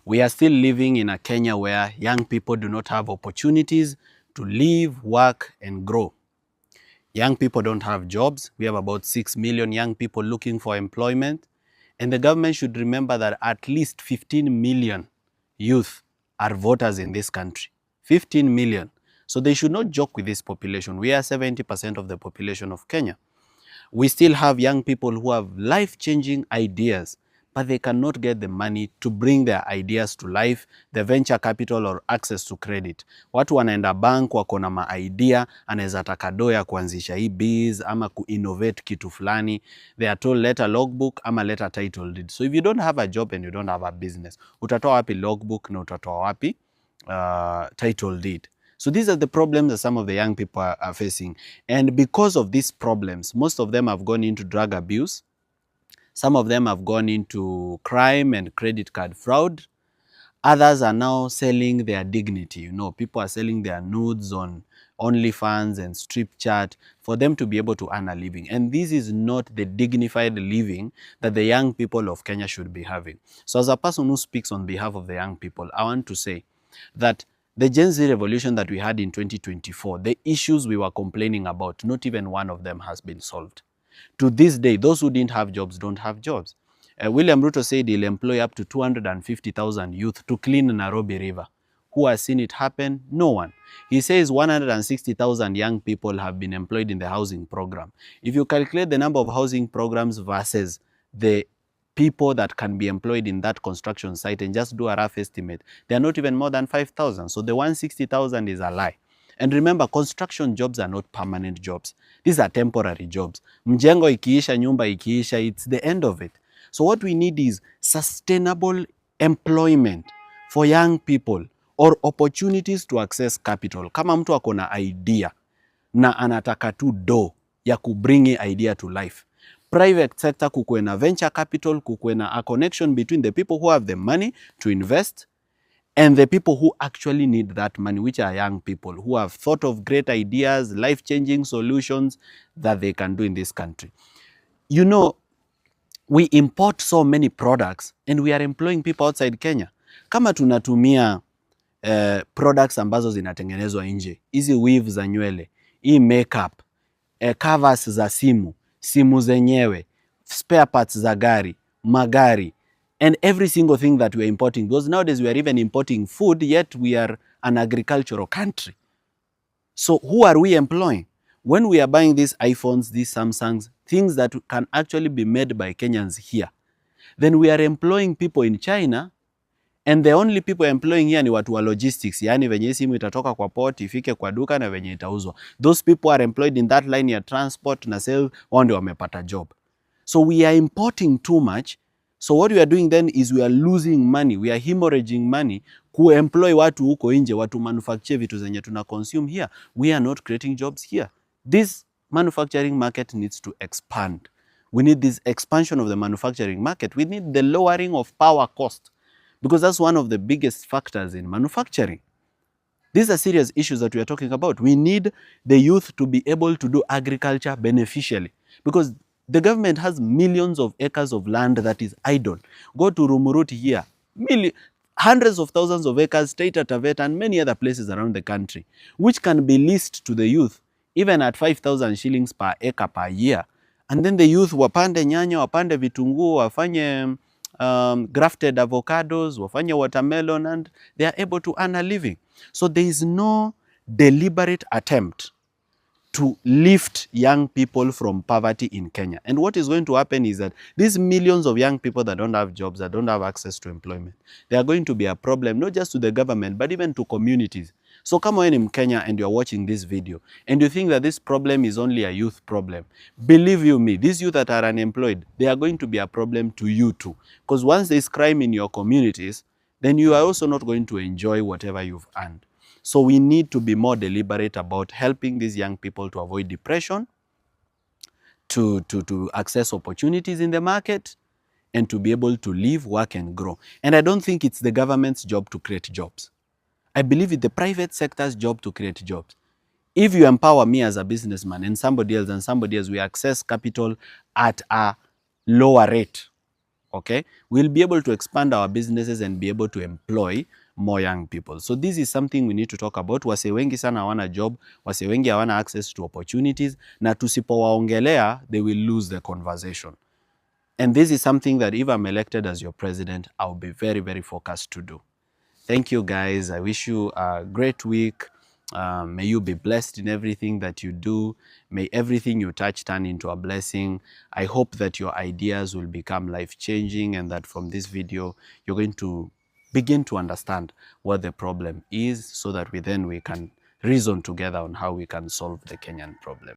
We are still living in a Kenya where young people do not have opportunities to live, work, and grow. Young people don't have jobs. We have about 6 million young people looking for employment. And the government should remember that at least 15 million youth are voters in this country. 15 million. So they should not joke with this population. We are 70% of the population of Kenya. We still have young people who have life-changing ideas, but they cannot get the money to bring their ideas to life, the venture capital or access to credit. Watu wanaenda bank wako na ma-idea, anaweza taka do ya kuanzisha hii biz ama ku-innovate kitu fulani. They are told let a logbook ama let a title deed. So if you don't have a job and you don't have a business, utatoa wapi logbook na utatoa wapi title deed? So these are the problems that some of the young people are facing. And because of these problems, most of them have gone into drug abuse. Some of them have gone into crime and credit card fraud. Others are now selling their dignity. You know, people are selling their nudes on OnlyFans and strip chat for them to be able to earn a living. And this is not the dignified living that the young people of Kenya should be having. So as a person who speaks on behalf of the young people, I want to say that the Gen Z revolution that we had in 2024, the issues we were complaining about, not even one of them has been solved. To this day, those who didn't have jobs don't have jobs. William Ruto said he'll employ up to 250,000 youth to clean Nairobi River. Who has seen it happen? No one. He says 160,000 young people have been employed in the housing program. If you calculate the number of housing programs versus the people that can be employed in that construction site and just do a rough estimate, they are not even more than 5,000. So the 160,000 is a lie. And remember, construction jobs are not permanent jobs. These are temporary jobs. Mjengo ikiisha, nyumba ikiisha, it's the end of it. So what we need is sustainable employment for young people or opportunities to access capital. Kama mtu ako na idea na anataka tu do ya kubring idea to life, private sector kukuwe na venture capital, kukuwe na a connection between the people who have the money to invest and the people who actually need that money, which are young people who have thought of great ideas, life-changing solutions that they can do in this country. You know, we import so many products and we are employing people outside Kenya. Kama tunatumia products ambazo zinatengenezwa nje, hizi weave za nywele, hii makeup, covers za simu, simu zenyewe, spare parts za gari, magari, and every single thing that we are importing. Because nowadays we are even importing food, yet we are an agricultural country. So who are we employing? When we are buying these iPhones, these Samsungs, things that can actually be made by Kenyans here, then we are employing people in China, and the only people employing here ni watu wa logistics, yani venye simu itatoka kwa port, ifike kwa duka na venye itauzwa. Those people are employed in that line ya transport na sale, wao ndio wamepata job. So we are importing too much. So what we are doing then is we are losing money, we are hemorrhaging money kuemploy watu huko nje, watu manufacture vitu zenye tuna consume here. We are not creating jobs here. This manufacturing market needs to expand. We need this expansion of the manufacturing market. We need the lowering of power cost, because that's one of the biggest factors in manufacturing. These are serious issues that we are talking about. We need the youth to be able to do agriculture beneficially, because the government has millions of acres of land that is idle. Go to Rumuruti here, hundreds of thousands of acres, Taita Taveta, and many other places around the country, which can be leased to the youth, even at 5,000 shillings per acre per year. And then the youth wapande nyanya, wapande vitunguu, wafanye grafted avocados, wafanye watermelon, and they are able to earn a living. So there is no deliberate attempt to lift young people from poverty in Kenya. And what is going to happen is that these millions of young people that don't have jobs, that don't have access to employment, they are going to be a problem, not just to the government, but even to communities. So come on in Kenya and you're watching this video and you think that this problem is only a youth problem. Believe you me, these youth that are unemployed, they are going to be a problem to you too. Because once there's crime in your communities, then you are also not going to enjoy whatever you've earned. So we need to be more deliberate about helping these young people to avoid depression, to access opportunities in the market, and to be able to live, work, and grow. And I don't think it's the government's job to create jobs. I believe it's the private sector's job to create jobs. If you empower me as a businessman and somebody else, we access capital at a lower rate, okay, we'll be able to expand our businesses and be able to employ more young people. So this is something we need to talk about. Wase wengi sana hawana job, wase wengi hawana access to opportunities, na tusipowaongelea, they will lose the conversation. And this is something that if I'm elected as your president, I'll be very, very focused to do. Thank you, guys. I wish you a great week. May you be blessed in everything that you do. May everything you touch turn into a blessing. I hope that your ideas will become life-changing and that from this video, you're going to begin to understand what the problem is so that we can reason together on how we can solve the Kenyan problem.